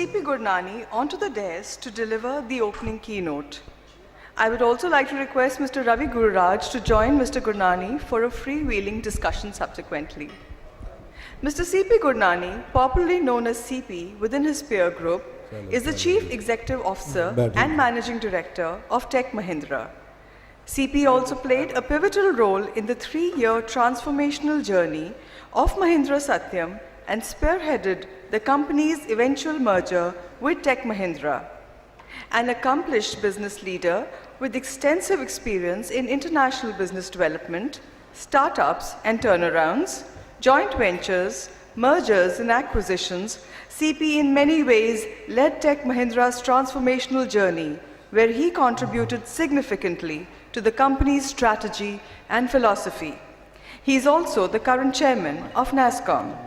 CP Gurnani onto the dais to deliver the opening keynote. I would also like to request Mr. Ravi Gururaj to join Mr. Gurnani for a freewheeling discussion subsequently. Mr. CP Gurnani, popularly known as CP within his peer group, is the Chief Executive Officer and Managing Director of Tech Mahindra. CP also played a pivotal role in the 3-year transformational journey of Mahindra Satyam and spearheaded the company's eventual merger with Tech Mahindra. An accomplished business leader with extensive experience in international business development, startups and turnarounds, joint ventures, mergers and acquisitions, CP in many ways led Tech Mahindra's transformational journey, where he contributed significantly to the company's strategy and philosophy. He is also the current chairman of NASSCOM.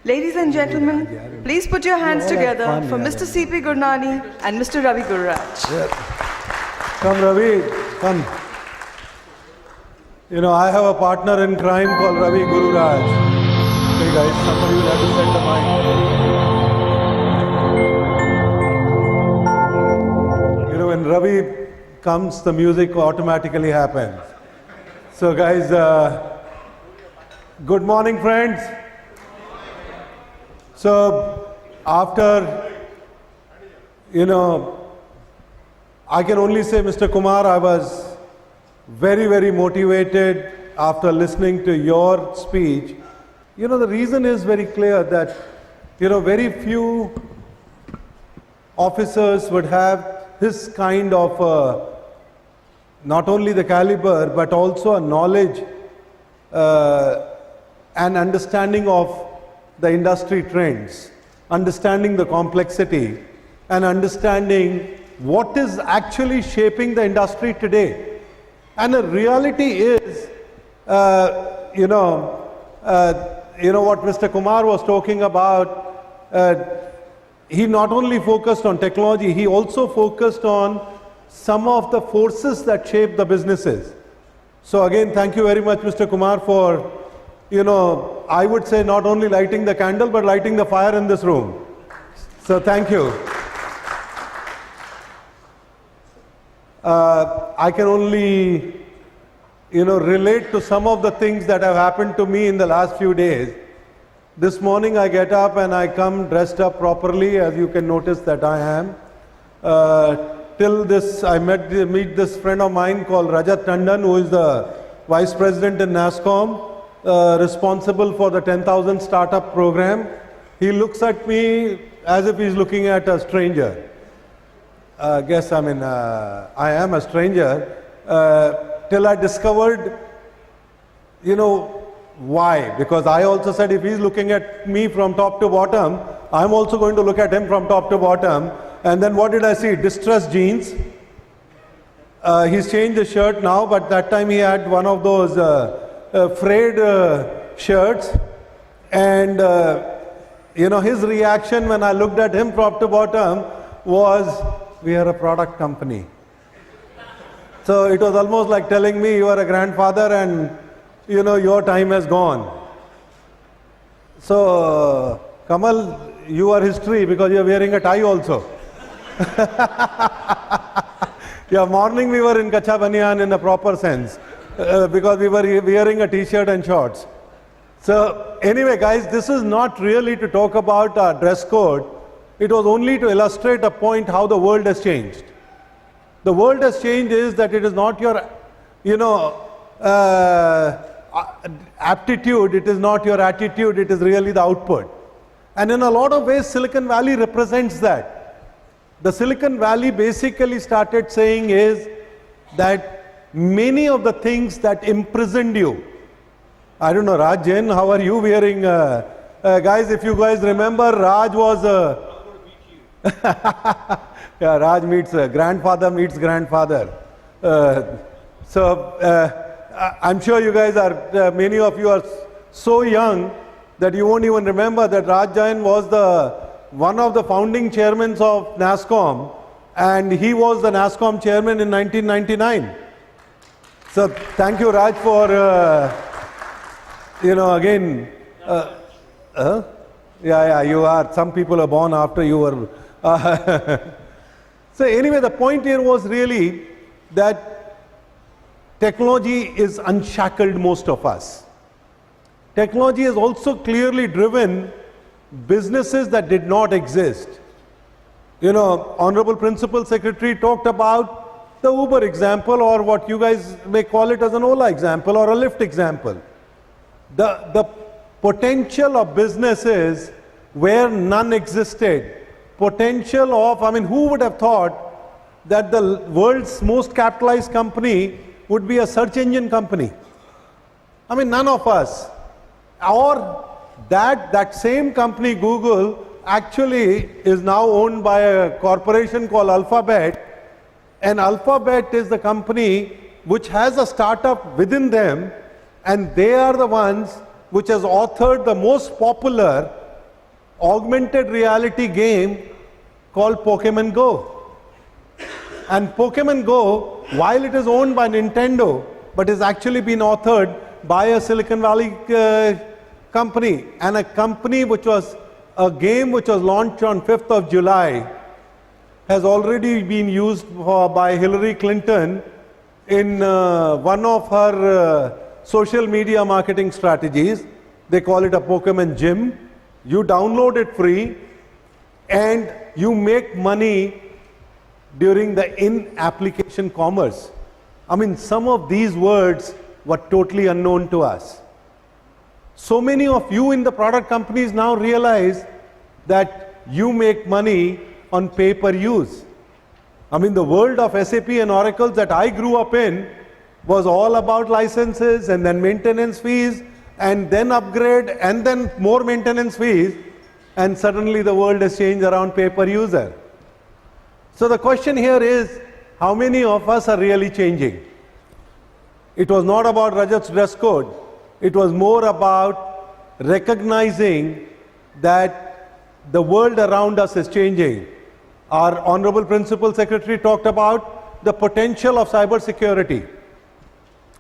Ladies and gentlemen, please put your hands together for Mr. CP Gurnani and Mr. Ravi Gururaj. Come Ravi, come. You know, I have a partner in crime called Ravi Gururaj. Hey guys, somebody will have to set the mic. You know, when Ravi comes, the music automatically happens. So guys, good morning friends. So after, you know, I can only say, Mr. Kumar, I was very, very motivated after listening to your speech. You know, the reason is very clear that, you know, very few officers would have this kind of not only the caliber, but also a knowledge and understanding of the industry trends, understanding the complexity, and understanding what is actually shaping the industry today. And the reality is, you know what Mr. Kumar was talking about, he not only focused on technology, he also focused on some of the forces that shape the businesses. So again, thank you very much, Mr. Kumar, for, you know, I would say not only lighting the candle, but lighting the fire in this room. So thank you. I can only, you know, relate to some of the things that have happened to me in the last few days. This morning I get up and I come dressed up properly, as you can notice that I am. Till this, I meet this friend of mine called Rajat Tandon, who is the Vice President in NASSCOM, responsible for the 10,000 startup program. He looks at me as if he's looking at a stranger. I am a stranger, till I discovered, you know, why. Because I also said, if he's looking at me from top to bottom, I'm also going to look at him from top to bottom. And then what did I see? Distressed jeans. He's changed his shirt now, but that time he had one of those frayed shirts. And, you know, his reaction when I looked at him top to bottom was, we are a product company. So it was almost like telling me, you are a grandfather and, you know, your time has gone. So, Kamal, you are history because you are wearing a tie also. Yeah, morning we were in Kacha Banyan in a proper sense because we were wearing a t-shirt and shorts. So anyway guys, this is not really to talk about our dress code. It was only to illustrate a point how the world has changed. The world has changed is that it is not your, you know, aptitude, it is not your attitude, it is really the output. And in a lot of ways, Silicon Valley represents that. The Silicon Valley basically started saying is that many of the things that imprisoned you, I don't know, Raj Jain, how are you wearing, guys, if you guys remember, Raj was yeah, Raj meets grandfather meets grandfather. I'm sure you guys are, many of you are so young that you won't even remember that Raj Jain was one of the founding chairmen of NASSCOM, and he was the NASSCOM chairman in 1999. So thank you, Raj, for, you know, again, Yeah, you are. Some people are born after you were. So anyway, the point here was really that technology is unshackled most of us. Technology has also clearly driven businesses that did not exist. You know, Honorable Principal Secretary talked about the Uber example, or what you guys may call it as an Ola example or a Lyft example. The potential of businesses where none existed, potential of, I mean, who would have thought that the world's most capitalized company would be a search engine company? I mean, none of us. Or that same company, Google, actually is now owned by a corporation called Alphabet, and Alphabet is the company which has a startup within them, and they are the ones which has authored the most popular augmented reality game called Pokemon Go. And Pokemon Go, while it is owned by Nintendo, but has actually been authored by a Silicon Valley company, and a company which was a game which was launched on 5th of July has already been used by Hillary Clinton in one of her social media marketing strategies. They call it a Pokemon Gym. You download it free and you make money during the in-application commerce. I mean, some of these words were totally unknown to us. So many of you in the product companies now realize that you make money on pay-per-use. I mean, the world of SAP and Oracle that I grew up in was all about licenses and then maintenance fees and then upgrade and then more maintenance fees, and suddenly the world has changed around pay-per-user. So the question here is, how many of us are really changing? It was not about Rajat's dress code. It was more about recognizing that the world around us is changing. Our Honorable Principal Secretary talked about the potential of cybersecurity.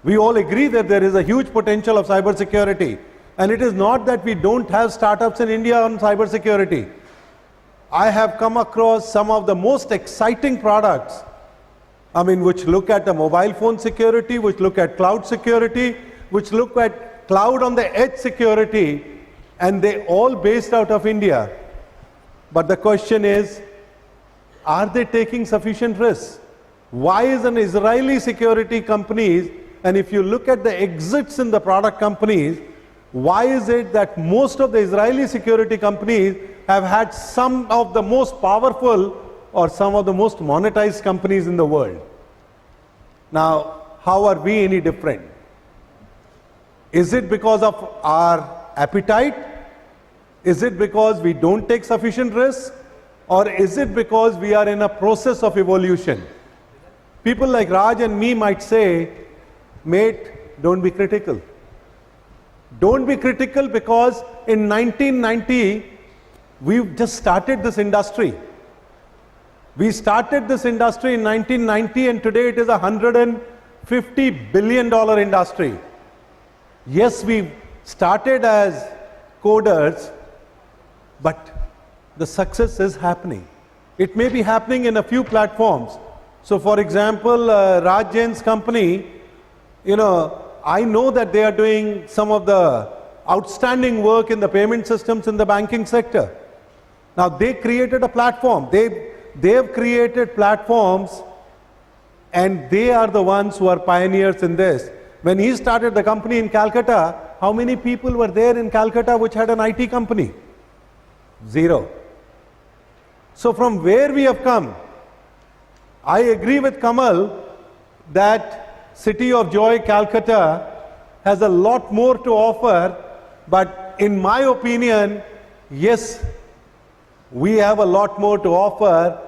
We all agree that there is a huge potential of cybersecurity. And it is not that we don't have startups in India on cybersecurity. I have come across some of the most exciting products, I mean, which look at the mobile phone security, which look at cloud security, which look at cloud on the edge security, and they all based out of India. But the question is, are they taking sufficient risks? Why is an Israeli security companies, and if you look at the exits in the product companies, why is it that most of the Israeli security companies have had some of the most powerful or some of the most monetized companies in the world? Now, how are we any different? Is it because of our appetite? Is it because we don't take sufficient risk? Or is it because we are in a process of evolution? People like Raj and me might say, mate, don't be critical. Don't be critical because in 1990, we just started this industry. We started this industry in 1990 and today it is a $150 billion industry. Yes, we started as coders, but the success is happening. It may be happening in a few platforms. So for example, Raj Jain's company, you know, I know that they are doing some of the outstanding work in the payment systems in the banking sector. Now they created a platform. They have created platforms and they are the ones who are pioneers in this. When he started the company in Calcutta, how many people were there in Calcutta which had an IT company? Zero. So from where we have come, I agree with Kamal that City of Joy, Calcutta has a lot more to offer, but in my opinion, yes, we have a lot more to offer,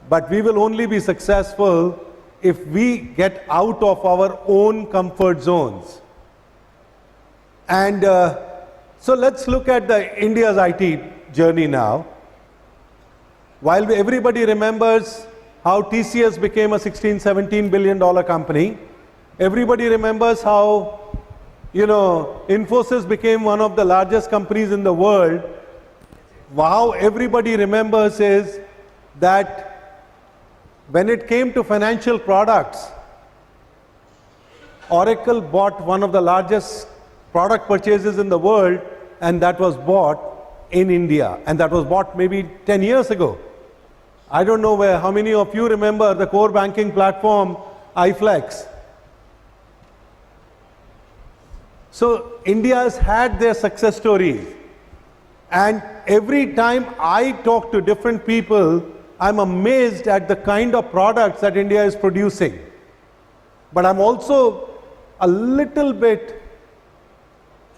but we will only be successful if we get out of our own comfort zones. And so let's look at the India's IT journey now. While everybody remembers how TCS became a $16-17 billion company, everybody remembers how, you know, Infosys became one of the largest companies in the world, how everybody remembers is that when it came to financial products, Oracle bought one of the largest product purchases in the world, and that was bought in India, and that was bought maybe 10 years ago. I don't know how many of you remember the core banking platform iFlex. So India has had their success stories, and every time I talk to different people, I'm amazed at the kind of products that India is producing. But I'm also a little bit,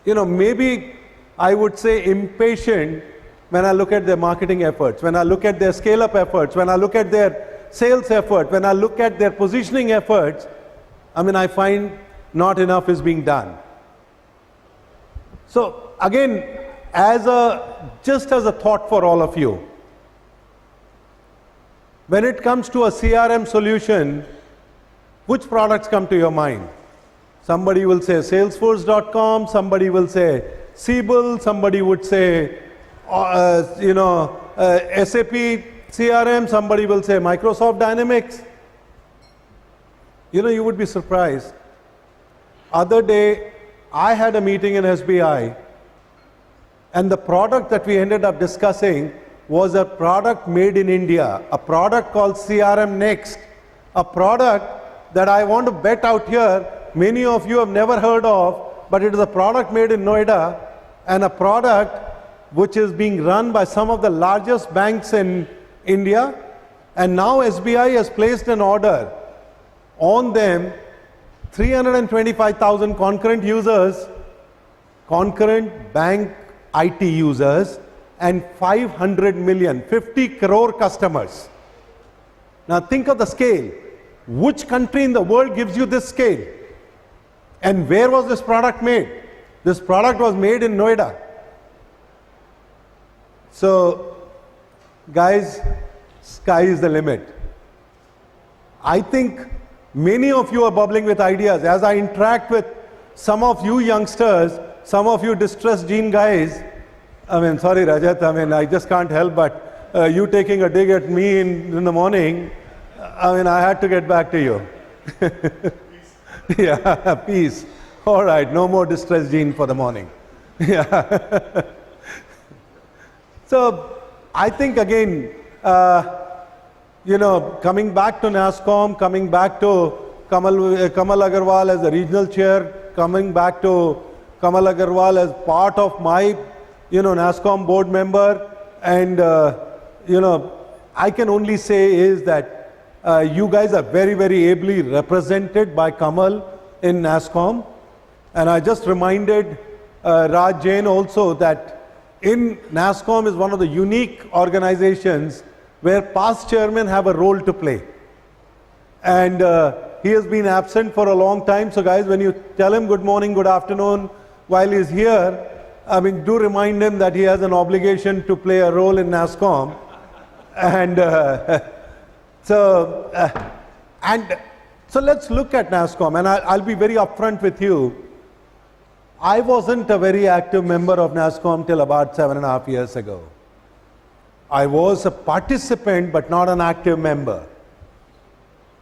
maybe I would say impatient when I look at their marketing efforts, when I look at their scale-up efforts, when I look at their sales effort, when I look at their positioning efforts. I find not enough is being done. So again, just as a thought for all of you, when it comes to a CRM solution, which products come to your mind? Somebody will say Salesforce.com, somebody will say Siebel, somebody would say, SAP CRM, somebody will say Microsoft Dynamics. You would be surprised. Other day, I had a meeting in SBI, and the product that we ended up discussing was a product made in India, a product called CRM Next, a product that I want to bet out here, many of you have never heard of, but it is a product made in Noida, and a product which is being run by some of the largest banks in India, and now SBI has placed an order on them, 325,000 concurrent users, concurrent bank IT users, and 500 million, 50 crore customers. Now think of the scale. Which country in the world gives you this scale? And where was this product made? This product was made in Noida. So, guys, sky is the limit. I think many of you are bubbling with ideas. As I interact with some of you youngsters, some of you distressed gene guys, sorry Rajat, I just can't help but you taking a dig at me in the morning, I had to get back to you. Yeah, peace. All right, no more distress gene for the morning. Yeah. So I think again, coming back to NASSCOM, coming back to Kamal Agarwal as the regional chair, coming back to Kamal Agarwal as part of my, NASSCOM board member, and I can only say is that you guys are very, very ably represented by Kamal in NASSCOM. And I just reminded Raj Jain also that in NASSCOM is one of the unique organizations where past chairmen have a role to play. And he has been absent for a long time. So guys, when you tell him good morning, good afternoon while he's here, do remind him that he has an obligation to play a role in NASSCOM. And so let's look at NASSCOM, and I'll be very upfront with you. I wasn't a very active member of NASSCOM till about 7.5 years ago. I was a participant, but not an active member.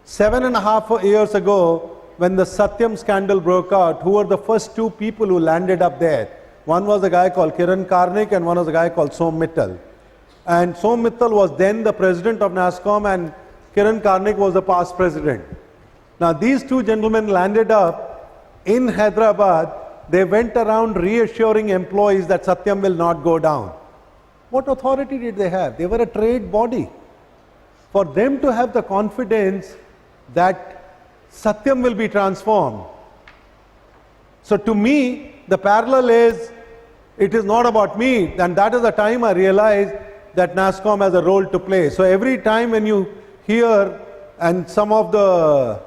7.5 years ago, when the Satyam scandal broke out, who were the first two people who landed up there? One was a guy called Kiran Karnik, and one was a guy called Som Mittal. And Som Mittal was then the president of NASSCOM, and Kiran Karnik was the past president. Now these two gentlemen landed up in Hyderabad. They went around reassuring employees that Satyam will not go down. What authority did they have? They were a trade body. For them to have the confidence that Satyam will be transformed. So to me, the parallel is, it is not about me, and that is the time I realized that NASSCOM has a role to play. So every time when you hear, and some of the,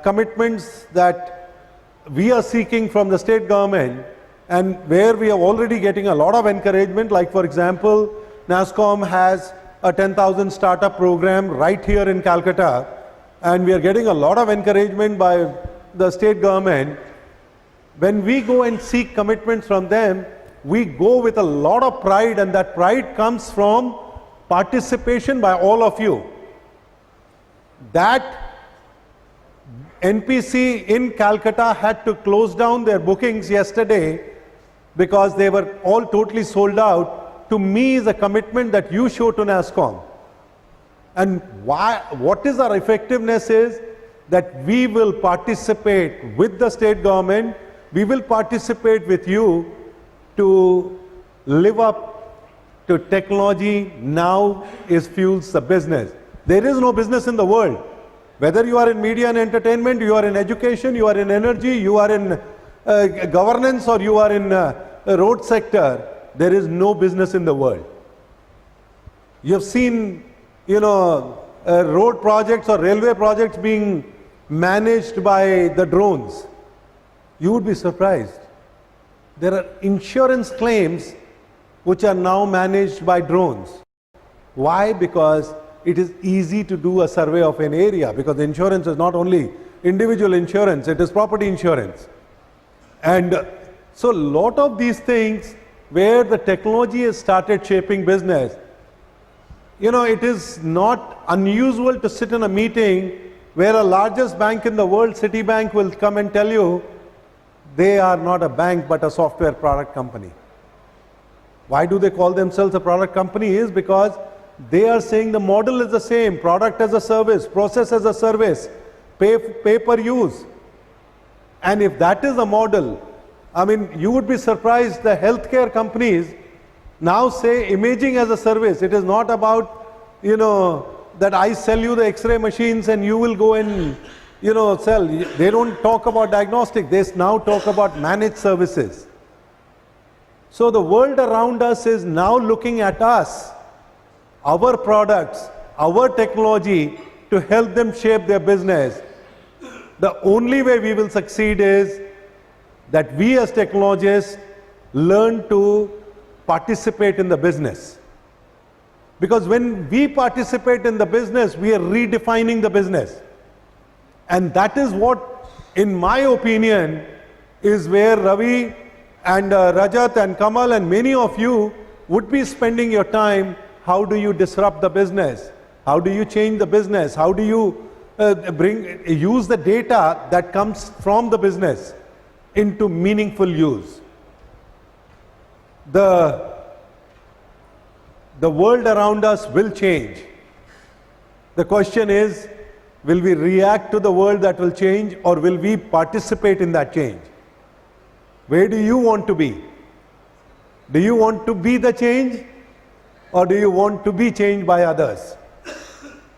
commitments that we are seeking from the state government, and where we are already getting a lot of encouragement, like for example, NASSCOM has a 10,000 startup program right here in Calcutta, and we are getting a lot of encouragement by the state government. When we go and seek commitments from them, we go with a lot of pride, and that pride comes from participation by all of you. That NPC in Calcutta had to close down their bookings yesterday because they were all totally sold out, to me is a commitment that you show to NASSCOM. And what is our effectiveness is that we will participate with the state government, we will participate with you to live up to technology now is fuels the business. There is no business in the world. Whether you are in media and entertainment, you are in education, you are in energy, you are in governance, or you are in road sector, there is no business in the world. You have seen, road projects or railway projects being managed by the drones. You would be surprised. There are insurance claims which are now managed by drones. Why? Because it is easy to do a survey of an area, because insurance is not only individual insurance, it is property insurance. And so a lot of these things where the technology has started shaping business, it is not unusual to sit in a meeting where the largest bank in the world, Citibank, will come and tell you they are not a bank but a software product company. Why do they call themselves a product company? Is because they are saying the model is the same, product as a service, process as a service, pay per use. And if that is a model, you would be surprised the healthcare companies now say imaging as a service. It is not about, that I sell you the X-ray machines and you will go and, sell. They don't talk about diagnostic. They now talk about managed services. So the world around us is now looking at us, our products, our technology, to help them shape their business. The only way we will succeed is that we as technologists learn to participate in the business. Because when we participate in the business, we are redefining the business. And that is what, in my opinion, is where Ravi and Rajat and Kamal and many of you would be spending your time. How do you disrupt the business? How do you change the business? How do you use the data that comes from the business into meaningful use? The world around us will change. The question is, will we react to the world that will change, or will we participate in that change? Where do you want to be? Do you want to be the change, or do you want to be changed by others?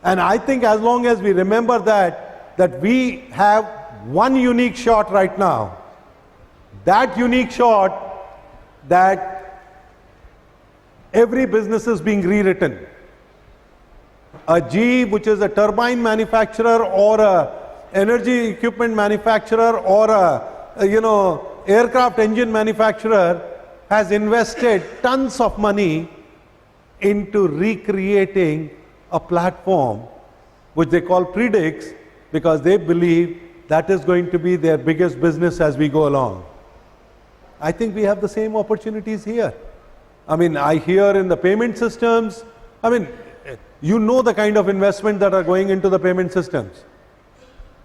And I think as long as we remember that we have one unique shot right now, that unique shot that every business is being rewritten. A GE, which is a turbine manufacturer or a energy equipment manufacturer or a aircraft engine manufacturer, has invested tons of money into recreating a platform which they call Predix, because they believe that is going to be their biggest business as we go along. I think we have the same opportunities here. I hear in the payment systems, the kind of investment that are going into the payment systems.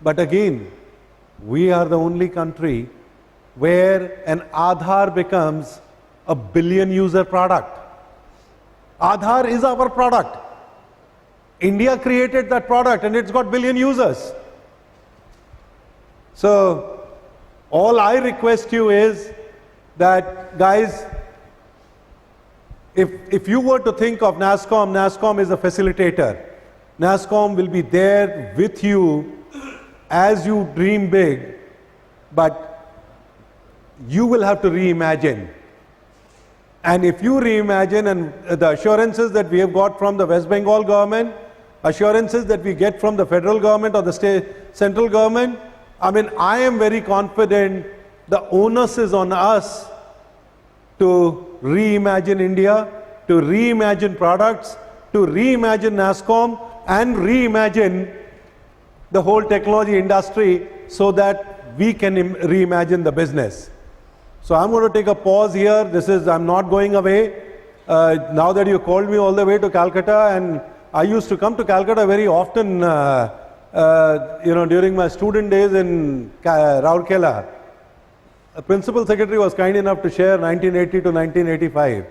But again, we are the only country where an Aadhaar becomes a billion user product. Aadhaar is our product. India created that product and it's got billion users. So all I request you is that, guys, if you were to think of NASSCOM, NASSCOM is a facilitator. NASSCOM will be there with you as you dream big, but you will have to reimagine. And if you reimagine, and the assurances that we have got from the West Bengal government, assurances that we get from the federal government or the central government, I am very confident the onus is on us to reimagine India, to reimagine products, to reimagine NASSCOM, and reimagine the whole technology industry so that we can reimagine the business. So I'm going to take a pause here. I'm not going away. Now that you called me all the way to Calcutta, and I used to come to Calcutta very often, during my student days in Rourkela. The principal secretary was kind enough to share 1980 to 1985.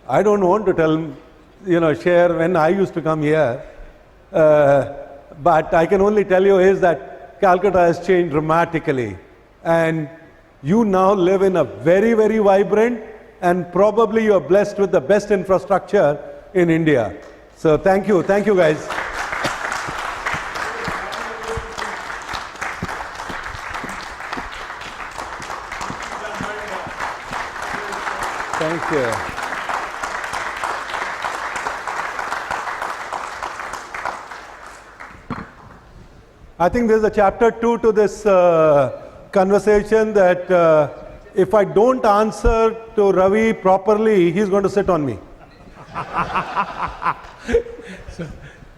I don't want to share when I used to come here. But I can only tell you is that Calcutta has changed dramatically. And you now live in a very, very vibrant, and probably you are blessed with the best infrastructure in India. So thank you guys. Thank you. I think there's a chapter 2 to this conversation that if I don't answer to Ravi properly, he's going to sit on me.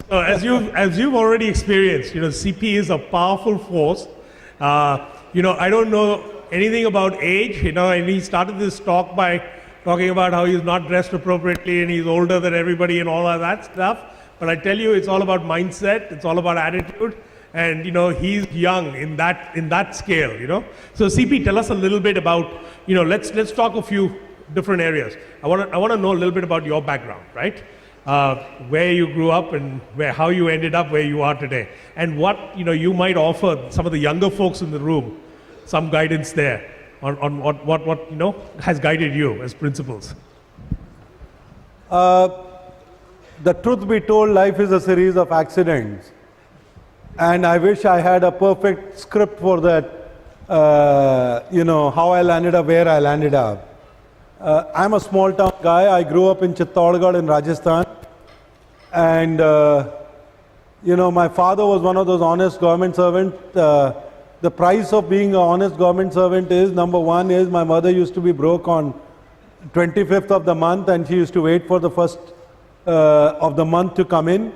So as you've already experienced, CP is a powerful force. I don't know anything about age, and he started this talk by talking about how he's not dressed appropriately and he's older than everybody and all of that stuff. But I tell you, it's all about mindset, it's all about attitude, and he's young in that scale. So CP, tell us a little bit about, let's talk a few different areas. I want to know a little bit about your background, right? Where you grew up and how you ended up where you are today, and what you might offer some of the younger folks in the room, some guidance there on what has guided you as principals. The truth be told, life is a series of accidents, and I wish I had a perfect script for that. How I landed up where I landed up. I'm a small town guy. I grew up in Chittorgarh in Rajasthan, and my father was one of those honest government servants. The price of being an honest government servant is, number one is my mother used to be broke on 25th of the month, and she used to wait for the first of the month to come in.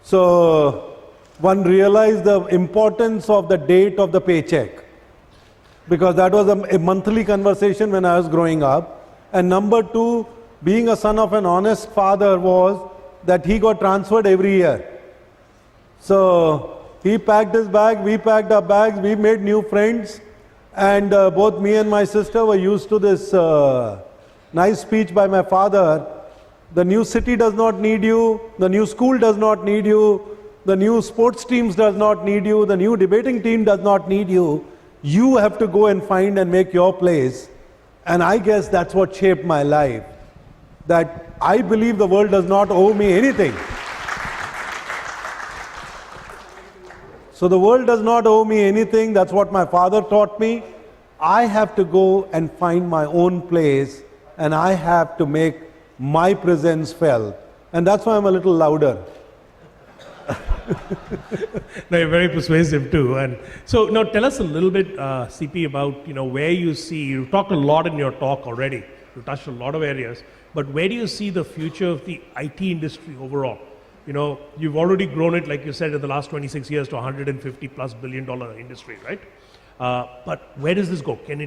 So one realized the importance of the date of the paycheck, because that was a monthly conversation when I was growing up. And number two, being a son of an honest father was that he got transferred every year. So he packed his bag, we packed our bags, we made new friends, and both me and my sister were used to this nice speech by my father. The new city does not need you, the new school does not need you, the new sports teams does not need you, the new debating team does not need you. You have to go and find and make your place. And I guess that's what shaped my life. That I believe the world does not owe me anything. So the world does not owe me anything. That's what my father taught me. I have to go and find my own place, and I have to make my presence felt. And that's why I'm a little louder. No, you're very persuasive too. And so now tell us a little bit, CP, about where you see, you talked a lot in your talk already, you touched a lot of areas, but where do you see the future of the IT industry overall? You've already grown it, like you said, in the last 26 years to $150+ billion industry, right? But where does this go? Can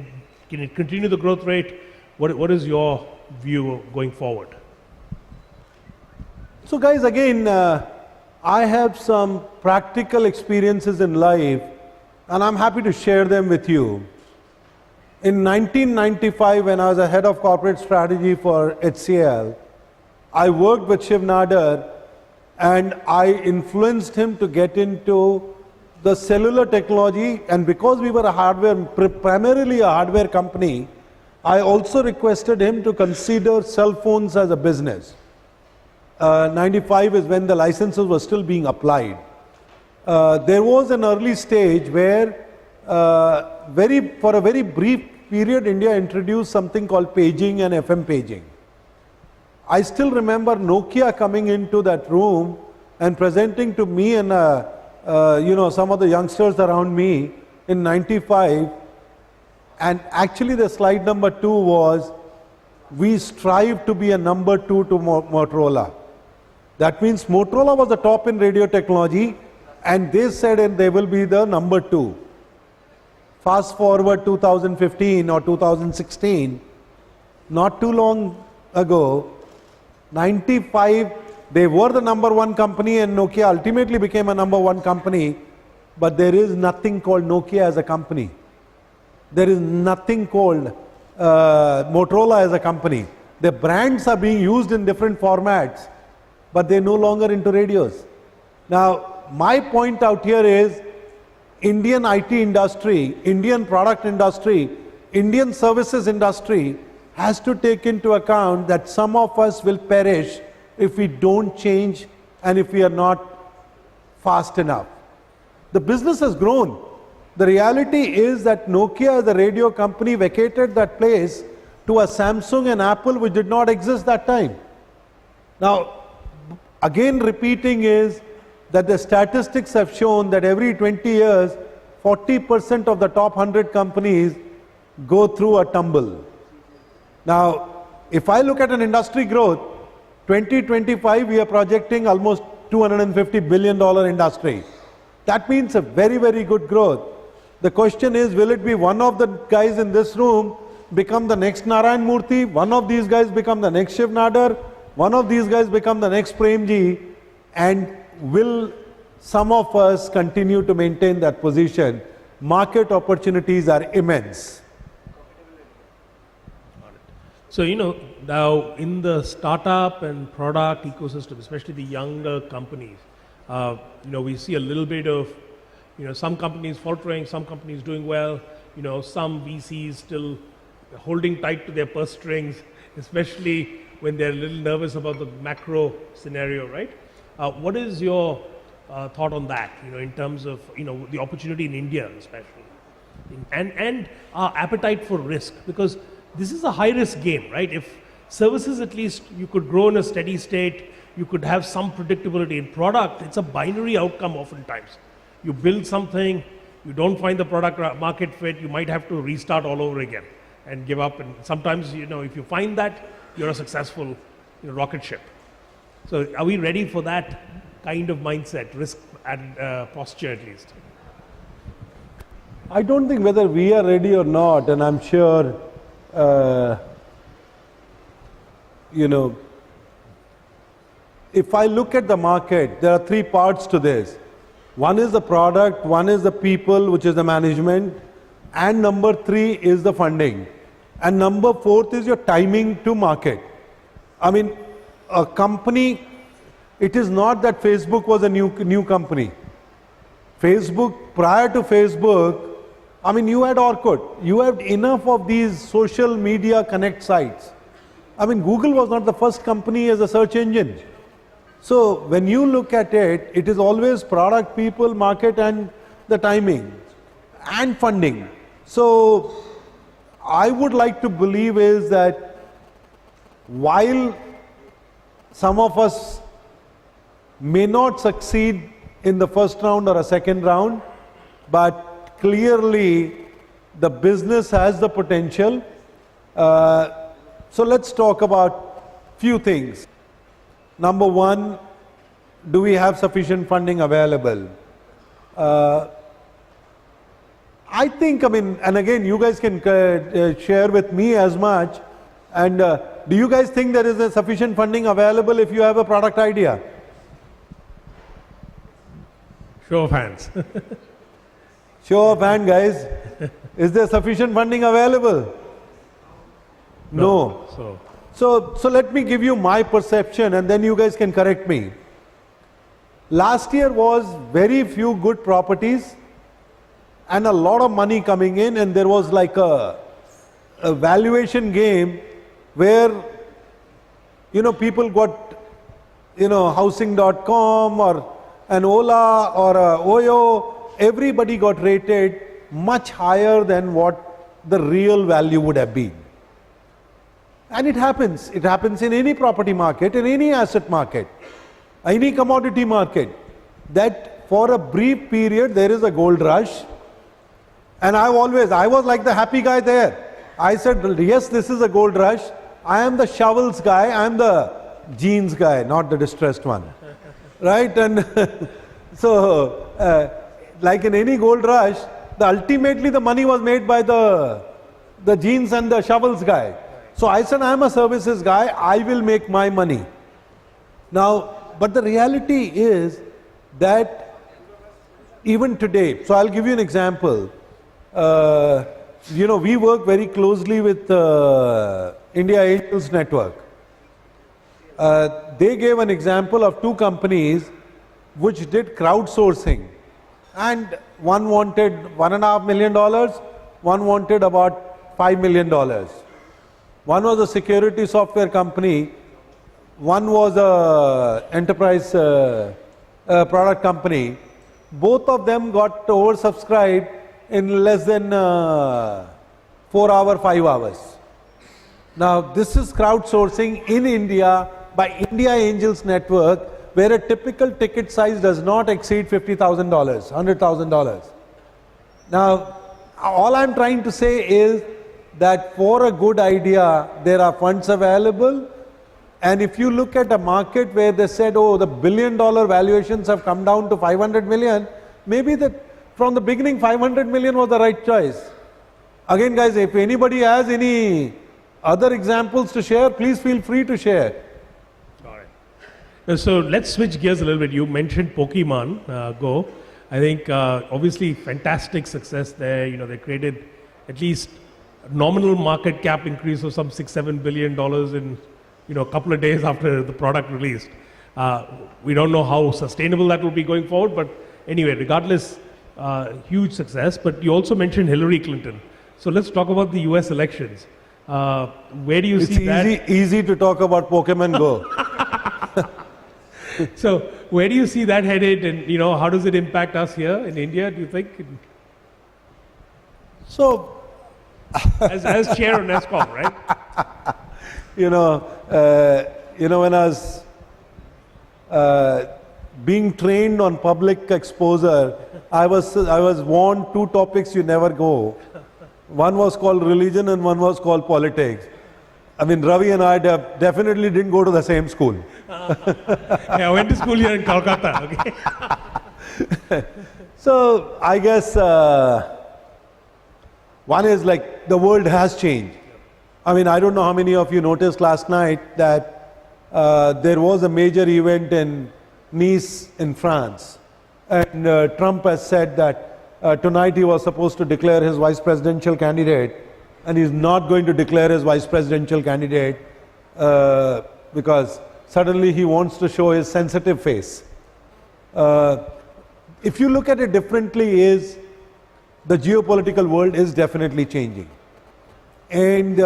it continue the growth rate? What is your view going forward? So guys, again, I have some practical experiences in life, and I'm happy to share them with you. In 1995, when I was a head of corporate strategy for HCL, I worked with Shiv Nadar, and I influenced him to get into the cellular technology. And because we were primarily a hardware company, I also requested him to consider cell phones as a business. 95 is when the licenses were still being applied. There was an early stage where for a very brief period, India introduced something called paging and FM paging. I still remember Nokia coming into that room and presenting to me and some of the youngsters around me in 95. And actually the slide number 2 was, we strive to be a number 2 to Motorola. That means Motorola was the top in radio technology, and they said and they will be the number 2. Fast forward 2015 or 2016, not too long ago, 95, they were the number one company and Nokia ultimately became a number one company, but there is nothing called Nokia as a company. There is nothing called Motorola as a company. The brands are being used in different formats, but they're no longer into radios. Now, my point out here is Indian IT industry, Indian product industry, Indian services industry has to take into account that some of us will perish if we don't change and if we are not fast enough. The business has grown. The reality is that Nokia as a radio company vacated that place to a Samsung and Apple which did not exist that time. Now, again repeating is that the statistics have shown that every 20 years, 40% of the top 100 companies go through a tumble. Now, if I look at an industry growth, 2025 we are projecting almost $250 billion industry. That means a very, very good growth. The question is, will it be one of the guys in this room become the next Narayan Murthy, one of these guys become the next Shiv Nadar, one of these guys become the next Premji, and will some of us continue to maintain that position? Market opportunities are immense. So, now in the startup and product ecosystem, especially the younger companies, we see a little bit of, some companies faltering, some companies doing well, some VCs still holding tight to their purse strings, especially when they're a little nervous about the macro scenario, right? What is your thought on that, in terms of, the opportunity in India especially, and our appetite for risk? Because this is a high-risk game, right? If services, at least, you could grow in a steady state, you could have some predictability. In product, it's a binary outcome oftentimes. You build something, you don't find the product market fit, you might have to restart all over again and give up. And sometimes, if you find that, you're a successful rocket ship. So are we ready for that kind of mindset, risk and posture at least? I don't think whether we are ready or not, and I'm sure, if I look at the market, there are three parts to this. One is the product, one is the people, which is the management, and number three is the funding. And number fourth is your timing to market. I mean, a company, it is not that Facebook was a new company. Facebook, prior to Facebook, I mean, you had Orkut, you had enough of these social media connect sites. I mean, Google was not the first company as a search engine. So when you look at it, it is always product, people, market, and the timing and funding. So I would like to believe is that while some of us may not succeed in the first round or a second round, but clearly the business has the potential. So let's talk about few things. Number one, do we have sufficient funding available? I think, and again, you guys can share with me as much. And do you guys think there is a sufficient funding available if you have a product idea? Show of hands. Show of hand, guys. Is there sufficient funding available? No. So let me give you my perception and then you guys can correct me. Last year was very few good properties and a lot of money coming in, and there was like a valuation game where, people got, housing.com or an Ola or a Oyo, everybody got rated much higher than what the real value would have been. And it happens in any property market, in any asset market, any commodity market, that for a brief period there is a gold rush. And I was like the happy guy there. I said, yes, this is a gold rush. I am the shovels guy, I am the jeans guy, not the distressed one. Right? And so, like in any gold rush, ultimately the money was made by the jeans and the shovels guy. So I said, I'm a services guy, I will make my money. Now, but the reality is that even today, so I'll give you an example. We work very closely with India Angels Network. They gave an example of two companies which did crowdsourcing, and one wanted $1.5 million, one wanted about $5 million. One was a security software company, one was a enterprise product company. Both of them got oversubscribed in less than 4 hours, 5 hours. Now this is crowdsourcing in India by India Angels Network, where a typical ticket size does not exceed $50,000, $100,000. Now, all I'm trying to say is that for a good idea, there are funds available. And if you look at a market where they said, oh, the billion-dollar valuations have come down to 500 million, maybe from the beginning 500 million was the right choice. Again, guys, if anybody has any other examples to share, please feel free to share. So let's switch gears a little bit. You mentioned Pokemon Go. I think obviously fantastic success there. They created at least a nominal market cap increase of some $6-7 billion in a couple of days after the product released. We don't know how sustainable that will be going forward, but anyway, regardless, huge success. But you also mentioned Hillary Clinton. So let's talk about the US elections. Where do you see that? It's easy to talk about Pokemon Go. So where do you see that headed, and how does it impact us here in India, do you think? So, as chair of NASSCOM, right? When I was being trained on public exposure, I was warned two topics you never go. One was called religion and one was called politics. I mean, Ravi and I definitely didn't go to the same school. I went to school here in Kolkata. Okay. So I guess one is like the world has changed. I mean, I don't know how many of you noticed last night that there was a major event in Nice in France. And Trump has said that tonight he was supposed to declare his vice presidential candidate, and he's not going to declare his vice presidential candidate because suddenly he wants to show his sensitive face. If you look at it differently, is the geopolitical world is definitely changing. And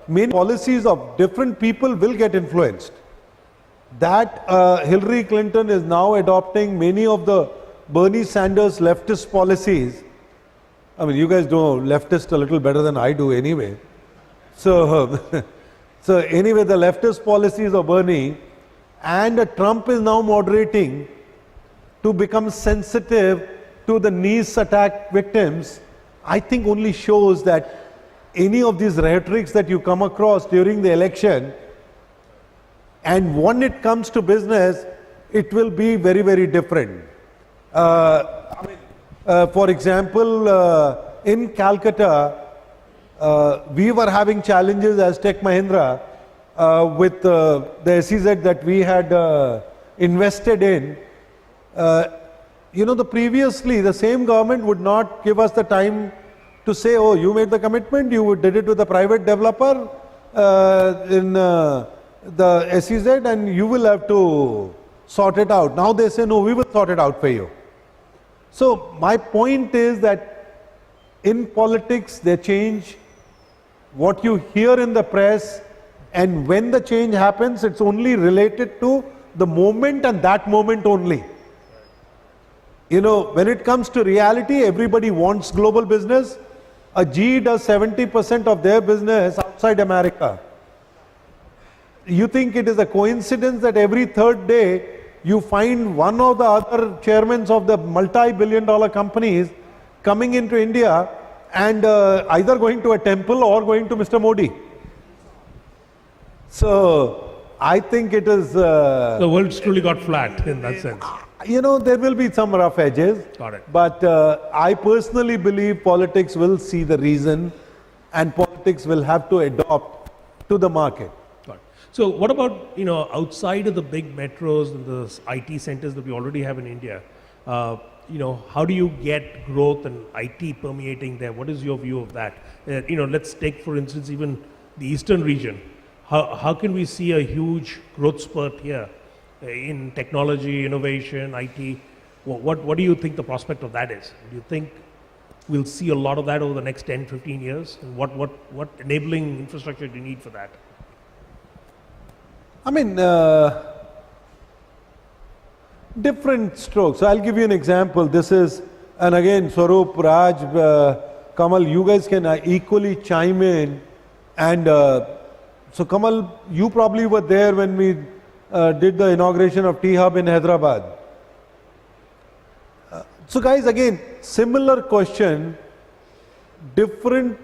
many policies of different people will get influenced. That Hillary Clinton is now adopting many of the Bernie Sanders leftist policies. I mean, you guys know leftist a little better than I do anyway. So, so anyway, the leftist policies of Bernie, and Trump is now moderating to become sensitive to the Nice attack victims, I think only shows that any of these rhetorics that you come across during the election, and when it comes to business, it will be very, very different. For example, in Calcutta, we were having challenges as Tech Mahindra with the SEZ that we had invested in. Previously, the same government would not give us the time to say, oh, you made the commitment, you did it with a private developer in the SEZ, and you will have to sort it out. Now they say, no, we will sort it out for you. So my point is that in politics, they change what you hear in the press, and when the change happens, it's only related to the moment and that moment only. When it comes to reality, everybody wants global business. A GE does 70% of their business outside America. You think it is a coincidence that every third day you find one of the other chairmen of the multi-billion-dollar companies coming into India and either going to a temple or going to Mr. Modi? So I think it is... the world's truly got flat in that sense. there will be some rough edges. Got it. But I personally believe politics will see the reason and politics will have to adopt to the market. Got it. So what about, outside of the big metros and the IT centers that we already have in India, how do you get growth and IT permeating there? What is your view of that? Let's take, for instance, even the eastern region. How can we see a huge growth spurt here in technology, innovation, IT? What do you think the prospect of that is? Do you think we'll see a lot of that over the next 10, 15 years? And what enabling infrastructure do you need for that? I mean, different strokes. So I'll give you an example. This is, and again, Swaroop, Raj, Kamal, you guys can equally chime in. And so Kamal, you probably were there when we did the inauguration of T-Hub in Hyderabad. So guys, again, similar question, different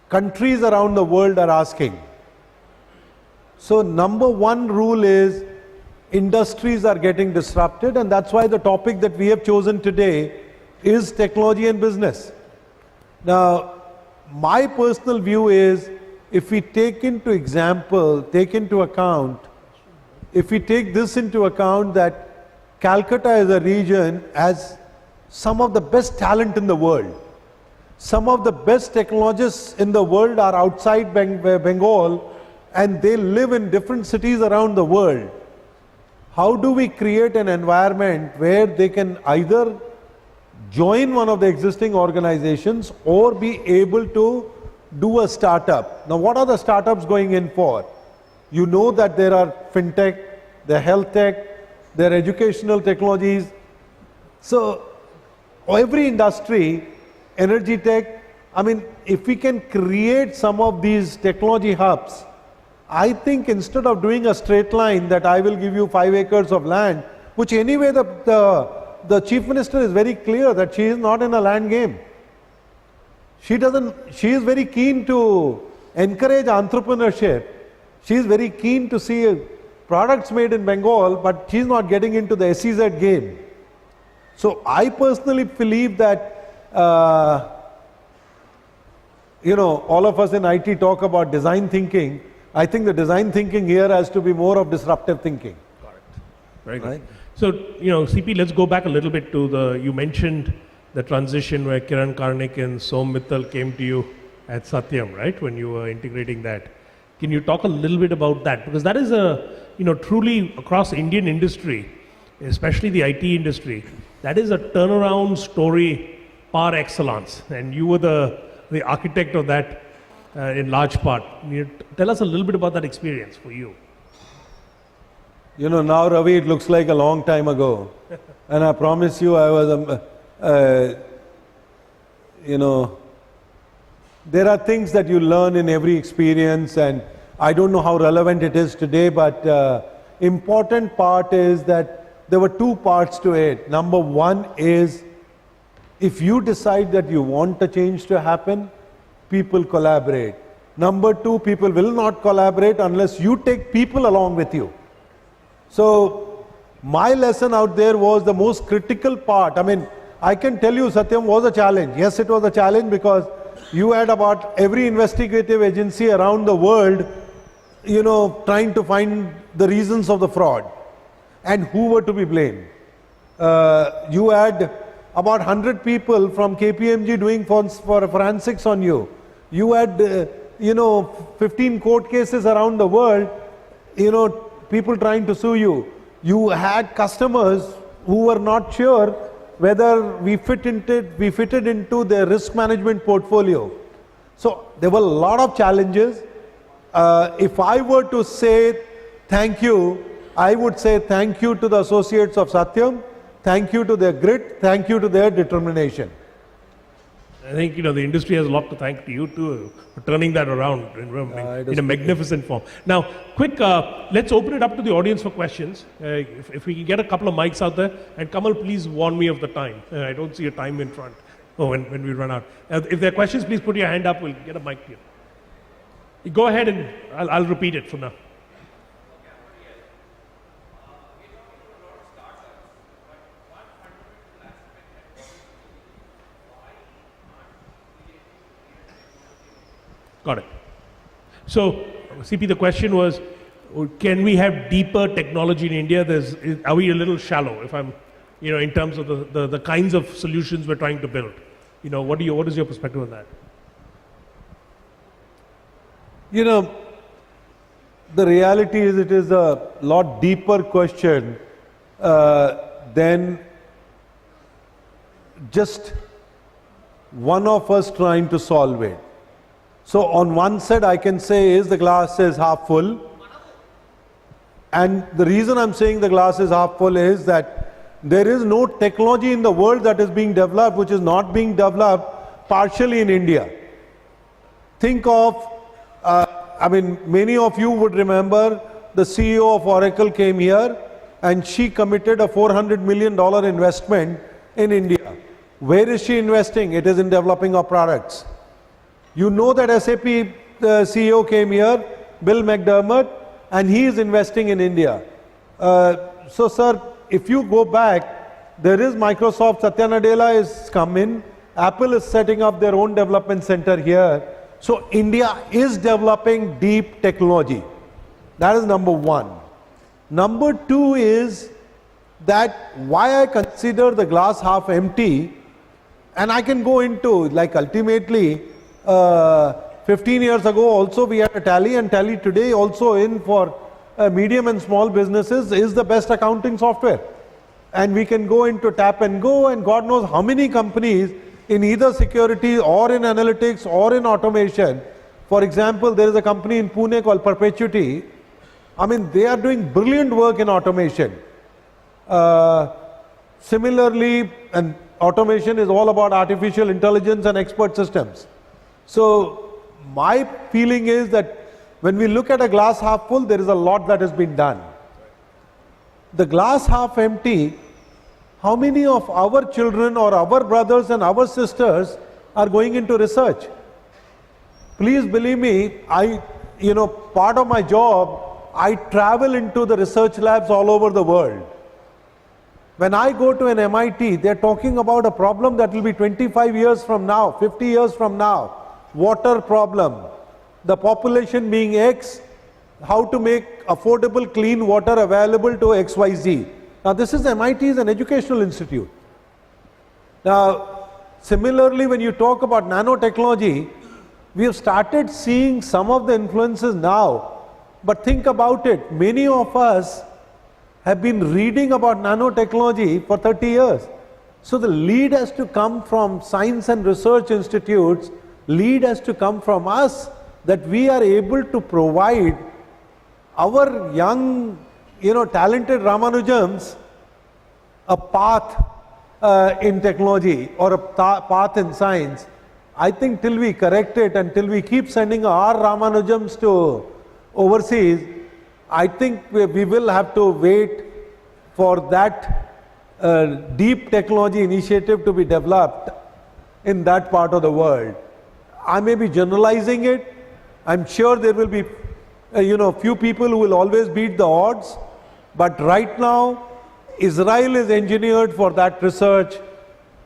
countries around the world are asking. So number one rule is industries are getting disrupted, and that's why the topic that we have chosen today is technology and business. Now, my personal view is, if we take into account, if we take this into account that Calcutta as a region has some of the best talent in the world. Some of the best technologists in the world are outside Bengal, and they live in different cities around the world. How do we create an environment where they can either join one of the existing organizations or be able to do a startup? Now, what are the startups going in for? You know that there are fintech, there are health tech, there are educational technologies. So every industry, energy tech, I mean, if we can create some of these technology hubs, I think instead of doing a straight line that I will give you 5 acres of land, which anyway the chief minister is very clear that she is not in a land game. She is very keen to encourage entrepreneurship. She is very keen to see products made in Bengal, but she's not getting into the SEZ game. So I personally believe that, all of us in IT talk about design thinking. I think the design thinking here has to be more of disruptive thinking. Got it. Very good. Right? So, CP, let's go back a little bit to you mentioned the transition where Kiran Karnik and Som Mittal came to you at Satyam, right? When you were integrating that. Can you talk a little bit about that? Because that is truly across Indian industry, especially the IT industry, that is a turnaround story par excellence. And you were the architect of that in large part. Tell us a little bit about that experience for you. Now, Ravi, it looks like a long time ago. And I promise you, I was, there are things that you learn in every experience, and I don't know how relevant it is today, but important part is that there were 2 parts to it. Number one is, if you decide that you want a change to happen, people collaborate. Number 2, people will not collaborate unless you take people along with you. So my lesson out there was the most critical part. I mean, I can tell you Satyam was a challenge. Yes, it was a challenge because you had about every investigative agency around the world, trying to find the reasons of the fraud and who were to be blamed. You had about 100 people from KPMG doing for forensics on you. You had, 15 court cases around the world, people trying to sue you. You had customers who were not sure whether we fitted into their risk management portfolio. So there were a lot of challenges. If I were to say thank you, I would say thank you to the associates of Satyam, thank you to their grit, thank you to their determination. I think the industry has a lot to thank to you too for turning that around in a magnificent form. Now, quick, let's open it up to the audience for questions. If we can get a couple of mics out there, and Kamal, please warn me of the time. I don't see a time in front. When we run out. If there are questions, please put your hand up. We'll get a mic to you. You go ahead, and I'll repeat it for now. Got it. So, CP, the question was, can we have deeper technology in India? Are we a little shallow, if I'm, in terms of the kinds of solutions we're trying to build? What is your perspective on that? The reality is it is a lot deeper question than just one of us trying to solve it. So on one side I can say is the glass is half full, and the reason I'm saying the glass is half full is that there is no technology in the world that is being developed which is not being developed partially in India. Think of, many of you would remember the CEO of Oracle came here and she committed a $400 million investment in India. Where is she investing? It is in developing our products. You know that SAP CEO came here, Bill McDermott, and he is investing in India. So sir, if you go back, there is Microsoft, Satya Nadella is come in, Apple is setting up their own development center here. So India is developing deep technology. That is number one. Number two is that why I consider the glass half empty, and I can go into, like, ultimately 15 years ago also we had a Tally, and Tally today also in for medium and small businesses is the best accounting software. And we can go into Tap and Go, and God knows how many companies in either security or in analytics or in automation. For example, there is a company in Pune called Perpetuity. They are doing brilliant work in automation. Similarly, and automation is all about artificial intelligence and expert systems. So my feeling is that when we look at a glass half full, there is a lot that has been done. The glass half empty, how many of our children or our brothers and our sisters are going into research? Please believe me, part of my job, I travel into the research labs all over the world. When I go to an MIT, they're talking about a problem that will be 25 years from now, 50 years from now. Water problem. The population being X, how to make affordable clean water available to XYZ. Now this is MIT is an educational institute. Now similarly, when you talk about nanotechnology, we have started seeing some of the influences now. But think about it, many of us have been reading about nanotechnology for 30 years. So the lead has to come from science and research institutes, lead has to come from us, that we are able to provide our young, talented Ramanujams a path in technology or a path in science. I think till we correct it and till we keep sending our Ramanujams to overseas, I think we will have to wait for that deep technology initiative to be developed in that part of the world. I may be generalizing it. I'm sure there will be, few people who will always beat the odds. But right now, Israel is engineered for that research.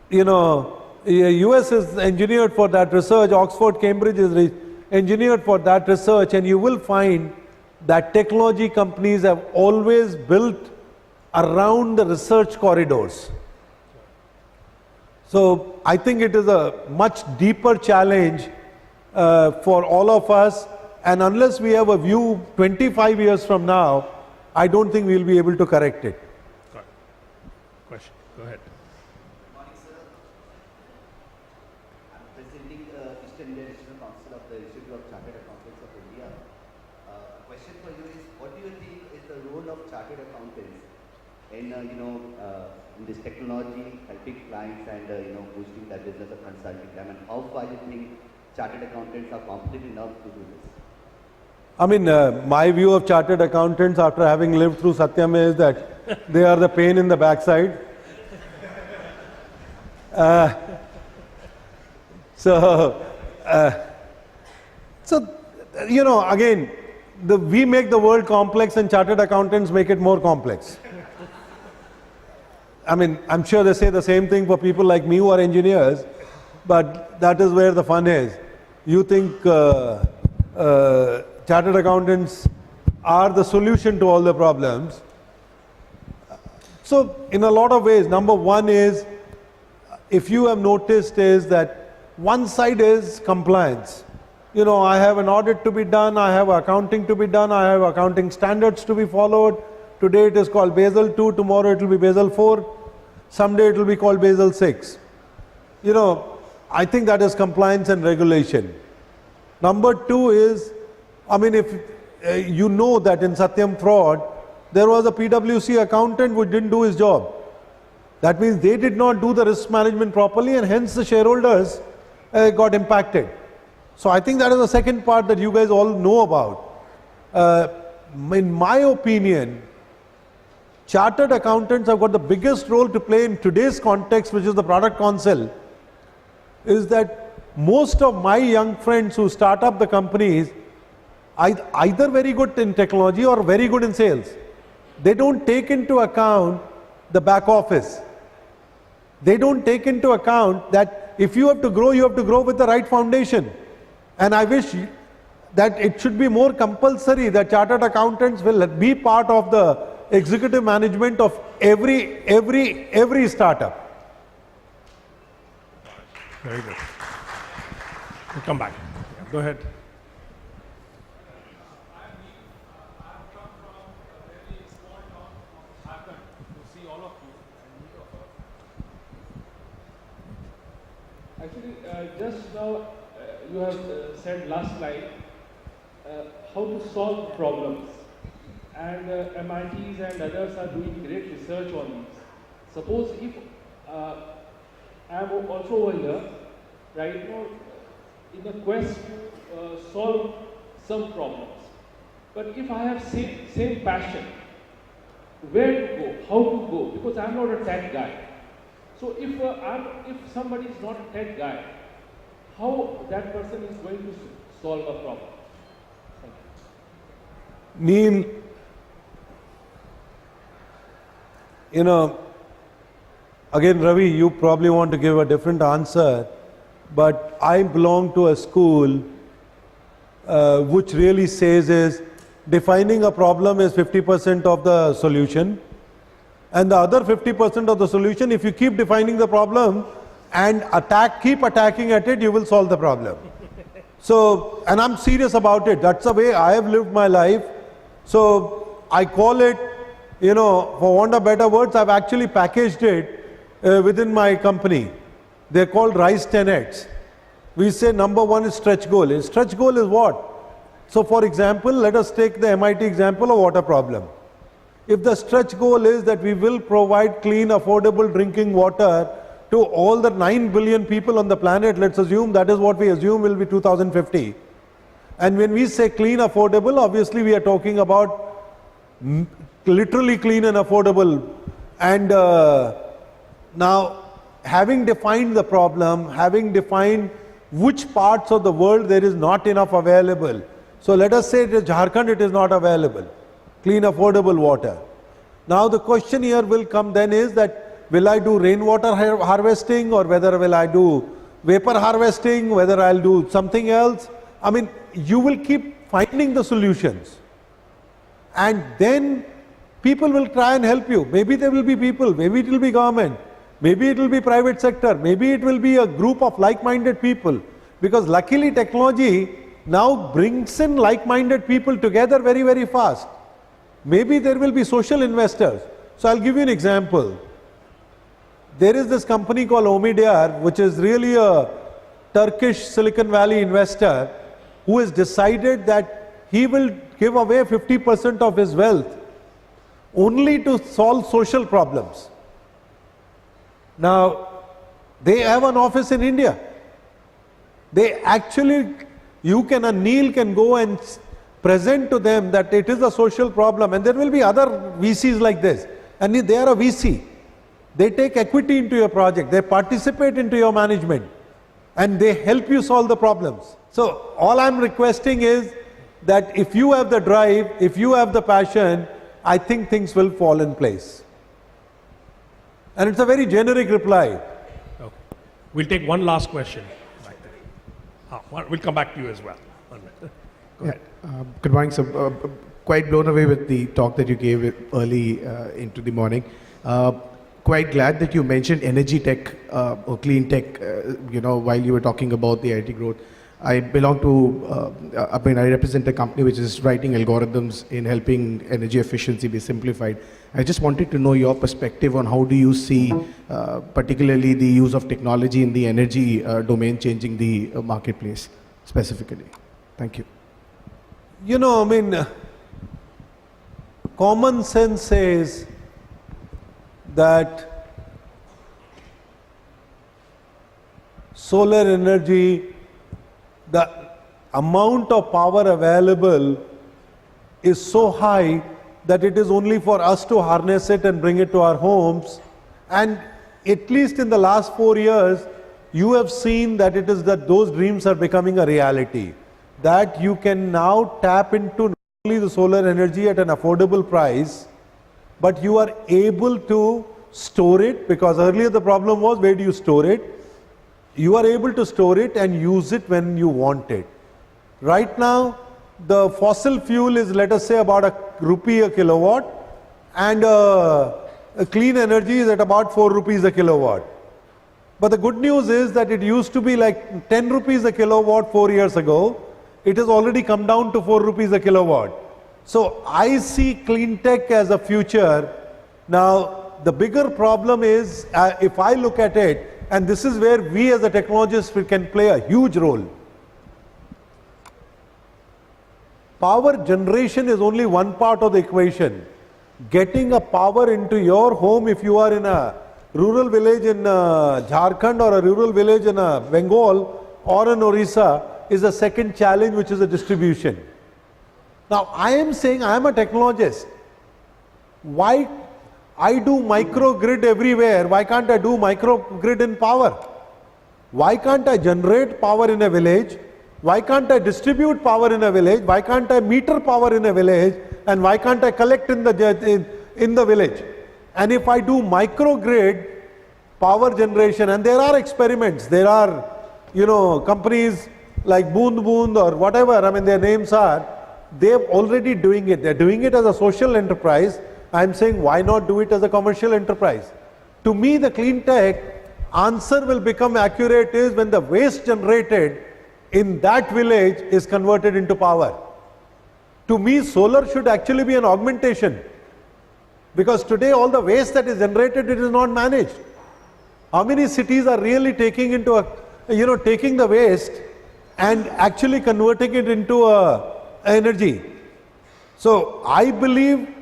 US is engineered for that research. Oxford, Cambridge is engineered for that research. And you will find that technology companies have always built around the research corridors. So I think it is a much deeper challenge for all of us, and unless we have a view 25 years from now, I don't think we will be able to correct it. Got it. Question, go ahead. Good morning, sir. I'm presenting Eastern India National Council of the Institute of Chartered Accountants of India. A question for you is, what do you think is the role of chartered accountants in, in this technology, helping clients and, boosting their business or consulting them, and how far you think chartered accountants are competent enough to do this? My view of chartered accountants after having lived through Satyam is that they are the pain in the backside. Again, we make the world complex and chartered accountants make it more complex. I'm sure they say the same thing for people like me who are engineers, but that is where the fun is. you think chartered accountants are the solution to all the problems. So in a lot of ways, number one is, if you have noticed, is that one side is compliance. You know, I have an audit to be done, I have accounting to be done, I have accounting standards to be followed. Today it is called Basel 2, tomorrow it will be Basel 4, someday it will be called Basel 6. You know, I think that is compliance and regulation. Number two is, I mean, if you know that in Satyam fraud, there was a PwC accountant who didn't do his job. That means they did not do the risk management properly, and hence the shareholders got impacted. So I think that is the second part that you guys all know about. In my opinion, chartered accountants have got the biggest role to play in today's context, which is the product council, is that most of my young friends who start up the companies are either very good in technology or very good in sales. They don't take into account the back office. They don't take into account that if you have to grow with the right foundation. And I wish that it should be more compulsory that chartered accountants will be part of the executive management of every startup. Very good. We'll come back. Yeah, go ahead. Actually, just now you have said last slide how to solve problems, and MITs and others are doing great research on these. Suppose if I am also over here right now in the quest to solve some problems, but if I have same passion, where to go, how to go, because I am not a tech guy. So if somebody is not a tech guy, how that person is going to solve a problem? Thank you. Neil, you know, again, Ravi, you probably want to give a different answer, but I belong to a school which really says is defining a problem is 50% of the solution, and the other 50% of the solution, if you keep defining the problem and keep attacking at it, you will solve the problem. So, and I'm serious about it. That's the way I have lived my life. So I call it, you know, for want of better words, I've actually packaged it within my company. They're called RISE tenets. We say number one is stretch goal. And stretch goal is what? So for example, let us take the MIT example of water problem. If the stretch goal is that we will provide clean, affordable drinking water to all the 9 billion people on the planet, let's assume that is what we assume will be 2050. And when we say clean, affordable, obviously we are talking about literally clean and affordable. And now, having defined the problem, having defined which parts of the world there is not enough available. So let us say that Jharkhand it is not available, clean, affordable water. Now the question here will come then is that, will I do rainwater harvesting, or whether will I do vapor harvesting, whether I'll do something else? I mean, you will keep finding the solutions. And then people will try and help you. Maybe there will be people, maybe it will be government, maybe it will be private sector, maybe it will be a group of like-minded people. Because luckily technology now brings in like-minded people together very, very fast. Maybe there will be social investors. So I'll give you an example. There is this company called Omidyar, which is really a Turkish Silicon Valley investor who has decided that he will give away 50% of his wealth only to solve social problems. Now, they have an office in India. They actually, Neil can go and present to them that it is a social problem, and there will be other VCs like this, and they are a VC. They take equity into your project, they participate into your management, and they help you solve the problems. So all I'm requesting is that if you have the drive, if you have the passion, I think things will fall in place. And it's a very generic reply. Okay. We'll take one last question. We'll come back to you as well. One minute. Go ahead. Good morning, sir. Quite blown away with the talk that you gave early into the morning. Quite glad that you mentioned energy tech or clean tech, while you were talking about the IT growth. I belong to, I represent a company which is writing algorithms in helping energy efficiency be simplified. I just wanted to know your perspective on how do you see, particularly the use of technology in the energy domain changing the marketplace specifically. Thank you. Common sense says that solar energy, the amount of power available is so high that it is only for us to harness it and bring it to our homes. And at least in the last 4 years, you have seen that it is that those dreams are becoming a reality. That you can now tap into not only the solar energy at an affordable price, but you are able to store it, because earlier the problem was where do you store it? You are able to store it and use it when you want it. Right now, the fossil fuel is, let us say, about ₹1 a kilowatt, and clean energy is at about ₹4 a kilowatt. But the good news is that it used to be like 10 rupees a kilowatt 4 years ago. It has already come down to 4 rupees a kilowatt. So I see clean tech as a future. Now, the bigger problem is, if I look at it, and this is where we as a technologist can play a huge role. Power generation is only one part of the equation. Getting a power into your home, if you are in a rural village in Jharkhand or a rural village in Bengal or in Orissa, is a second challenge, which is a distribution. Now, I am saying I am a technologist. Why I do microgrid everywhere? Why can't I do microgrid in power? Why can't I generate power in a village? Why can't I distribute power in a village? Why can't I meter power in a village? And why can't I collect in the village? And if I do microgrid power generation, and there are experiments, there are companies like Boond or whatever, their names are, they're already doing it. They're doing it as a social enterprise. I'm saying, why not do it as a commercial enterprise? To me, the clean tech answer will become accurate is when the waste generated in that village is converted into power. To me, solar should actually be an augmentation, because today all the waste that is generated, it is not managed. How many cities are really taking taking the waste and actually converting it into energy? So I believe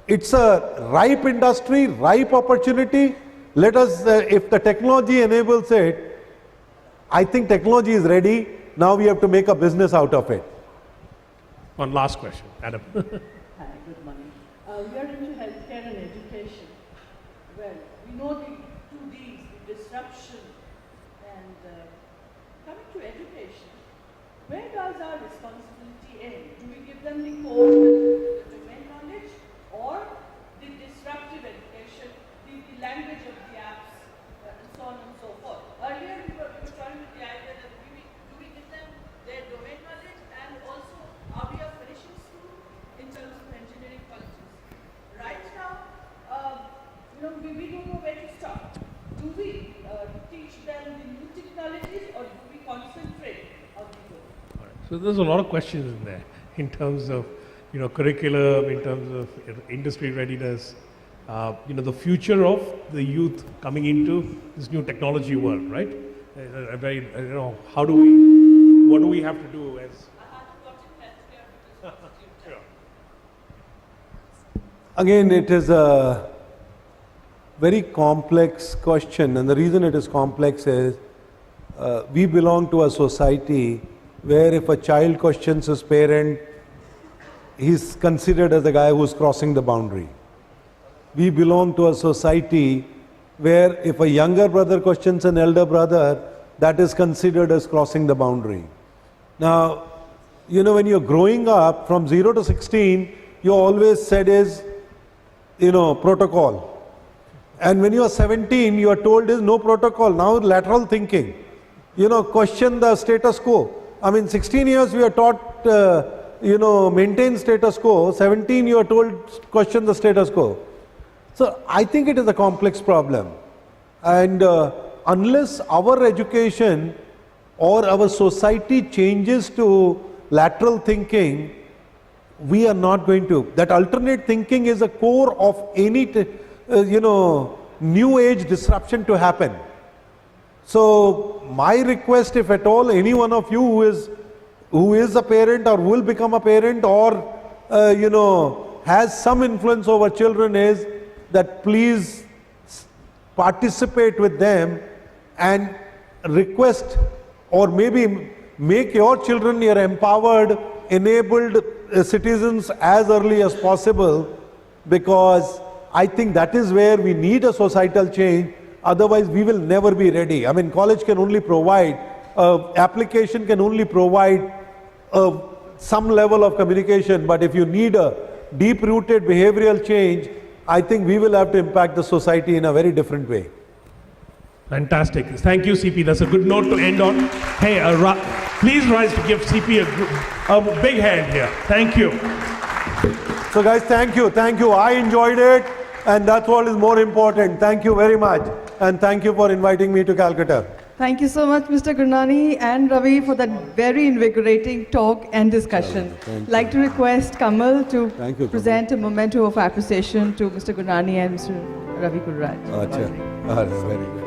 it's a ripe industry, ripe opportunity. Let us, if the technology enables it, I think technology is ready. Now we have to make a business out of it. One last question, Adam. Hi, good morning. We are into healthcare and education. Well, we know the 2 Ds, the disruption and coming to education. Where does our responsibility end? Do we give them the code, the domain knowledge, or the disruptive education, the language of the apps, and so on and so forth? Earlier we were trying with the idea that do we give them their domain knowledge, and also are we a finishing school in terms of engineering colleges? Right now, we don't know where to start. Do we teach them the new technologies, or do we concentrate on the old? So there's a lot of questions in there in terms of curriculum, in terms of industry readiness, the future of the youth coming into this new technology world, right? What do we have to do as? Again, it is a very complex question, and the reason it is complex is we belong to a society where if a child questions his parent, he's considered as the guy who's crossing the boundary. We belong to a society where if a younger brother questions an elder brother, that is considered as crossing the boundary. Now, when you're growing up from 0 to 16, you always said is, protocol. And when you are 17, you are told is no protocol. Now lateral thinking. question the status quo. I mean, 16 years we are taught, maintain status quo. 17 you are told question the status quo. So I think it is a complex problem. And unless our education or our society changes to lateral thinking, we are not going to. That alternate thinking is a core of any, new age disruption to happen. So my request, if at all any one of you who is a parent or will become a parent or has some influence over children, is that please participate with them and request, or maybe make your children your empowered, enabled citizens as early as possible, because I think that is where we need a societal change. Otherwise we will never be ready. I mean, college can only provide, application can only provide some level of communication, but if you need a deep-rooted behavioral change, I think we will have to impact the society in a very different way. Fantastic. Thank you, CP. That's a good note to end on. Hey, please rise to give CP a big hand here. Thank you. So guys, thank you. Thank you. I enjoyed it, and that's what is more important. Thank you very much. And thank you for inviting me to Calcutta. Thank you so much, Mr. Gurnani and Ravi, for that very invigorating talk and discussion. Thank you. Like to request Kamal to Thank you, present a memento of appreciation to Mr. Gurnani and Mr. Ravi Gururaj. Acha. Very good.